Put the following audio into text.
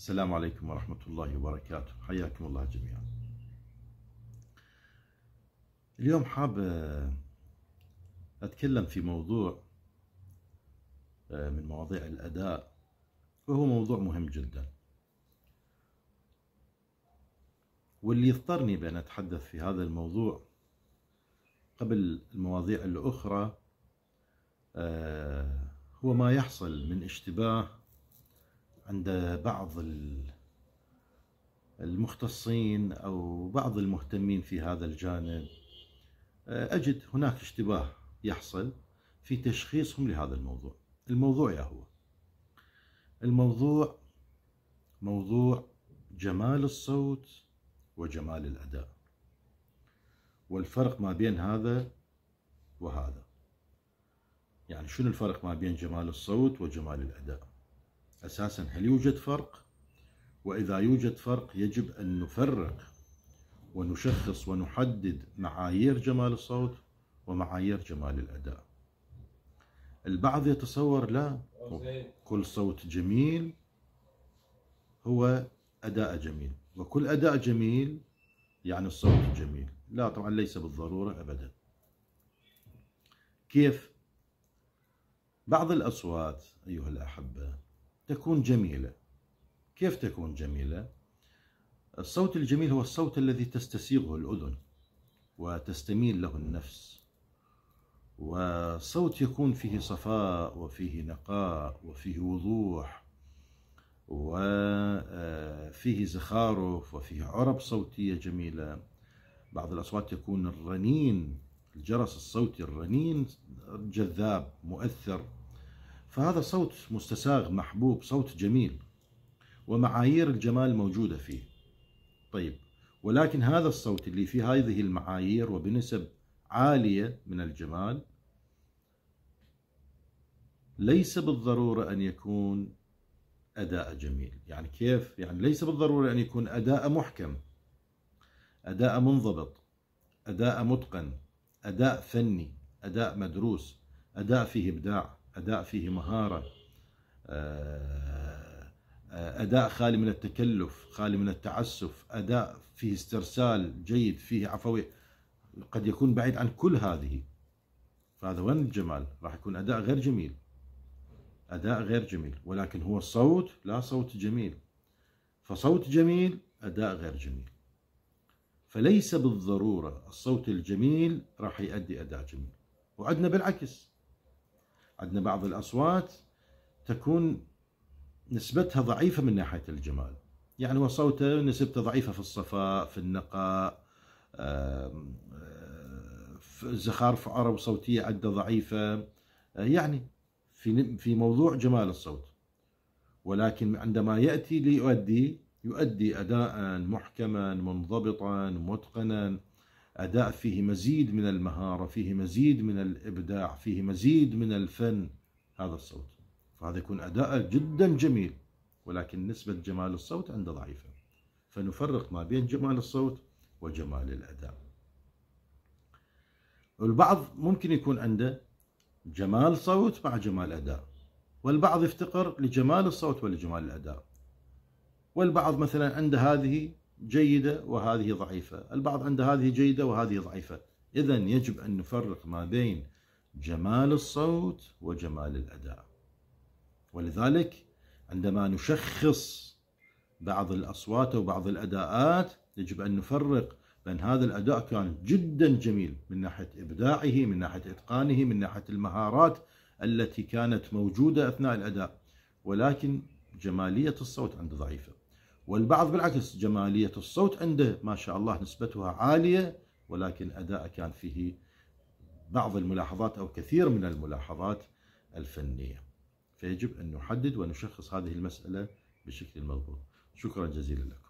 السلام عليكم ورحمة الله وبركاته، حياكم الله جميعا. اليوم حاب أتكلم في موضوع من مواضيع الأداء، وهو موضوع مهم جدا، واللي يضطرني بأن أتحدث في هذا الموضوع قبل المواضيع الأخرى هو ما يحصل من اشتباه عند بعض المختصين أو بعض المهتمين في هذا الجانب. أجد هناك اشتباه يحصل في تشخيصهم لهذا الموضوع. الموضوع يا هو الموضوع موضوع جمال الصوت وجمال الأداء، والفرق ما بين هذا وهذا. يعني شنو الفرق ما بين جمال الصوت وجمال الأداء؟ أساسا هل يوجد فرق؟ وإذا يوجد فرق يجب أن نفرق ونشخص ونحدد معايير جمال الصوت ومعايير جمال الأداء. البعض يتصور لا، كل صوت جميل هو أداء جميل، وكل أداء جميل يعني الصوت جميل. لا طبعا، ليس بالضرورة أبدا. كيف؟ بعض الأصوات أيها الأحبة تكون جميلة. كيف تكون جميلة؟ الصوت الجميل هو الصوت الذي تستسيغه الأذن وتستميل له النفس، وصوت يكون فيه صفاء وفيه نقاء وفيه وضوح وفيه زخارف وفيه عرب صوتية جميلة. بعض الأصوات يكون الرنين، الجرس الصوتي الرنين جذاب مؤثر، فهذا صوت مستساغ محبوب، صوت جميل، ومعايير الجمال موجودة فيه. طيب، ولكن هذا الصوت اللي فيه هذه المعايير وبنسب عالية من الجمال ليس بالضرورة أن يكون أداء جميل. يعني كيف؟ يعني ليس بالضرورة أن يكون أداء محكم، أداء منضبط، أداء متقن، أداء فني، أداء مدروس، أداء فيه إبداع، أداء فيه مهارة، أداء خالي من التكلف، خالي من التعسف، أداء فيه استرسال جيد، فيه عفوية. قد يكون بعيد عن كل هذه، فهذا وين الجمال؟ راح يكون أداء غير جميل، أداء غير جميل. ولكن هو الصوت لا، صوت جميل، فصوت جميل أداء غير جميل. فليس بالضرورة الصوت الجميل راح يؤدي أداء جميل. وعندنا بالعكس، عندنا بعض الأصوات تكون نسبتها ضعيفة من ناحية الجمال. يعني هو صوته نسبته ضعيفة في الصفاء، في النقاء، في زخارف عرب صوتية عنده ضعيفة، يعني في موضوع جمال الصوت. ولكن عندما يأتي يؤدي أداء محكما منضبطا متقنا، أداء فيه مزيد من المهارة، فيه مزيد من الإبداع، فيه مزيد من الفن، هذا الصوت، فهذا يكون أداء جدا جميل، ولكن نسبة جمال الصوت عنده ضعيفة. فنفرق ما بين جمال الصوت وجمال الأداء. والبعض ممكن يكون عنده جمال صوت مع جمال أداء، والبعض يفتقر لجمال الصوت ولجمال الأداء، والبعض مثلا عنده هذه جيدة وهذه ضعيفة، البعض عنده هذه جيدة وهذه ضعيفة. إذن يجب أن نفرق ما بين جمال الصوت وجمال الأداء. ولذلك عندما نشخص بعض الأصوات وبعض الأداءات يجب أن نفرق بأن هذا الأداء كان جدا جميل من ناحية إبداعه، من ناحية إتقانه، من ناحية المهارات التي كانت موجودة أثناء الأداء، ولكن جمالية الصوت عنده ضعيفة. والبعض بالعكس جمالية الصوت عنده ما شاء الله نسبتها عالية، ولكن أداء كان فيه بعض الملاحظات أو كثير من الملاحظات الفنية. فيجب أن نحدد ونشخص هذه المسألة بشكل مضبوط. شكرا جزيلا لكم.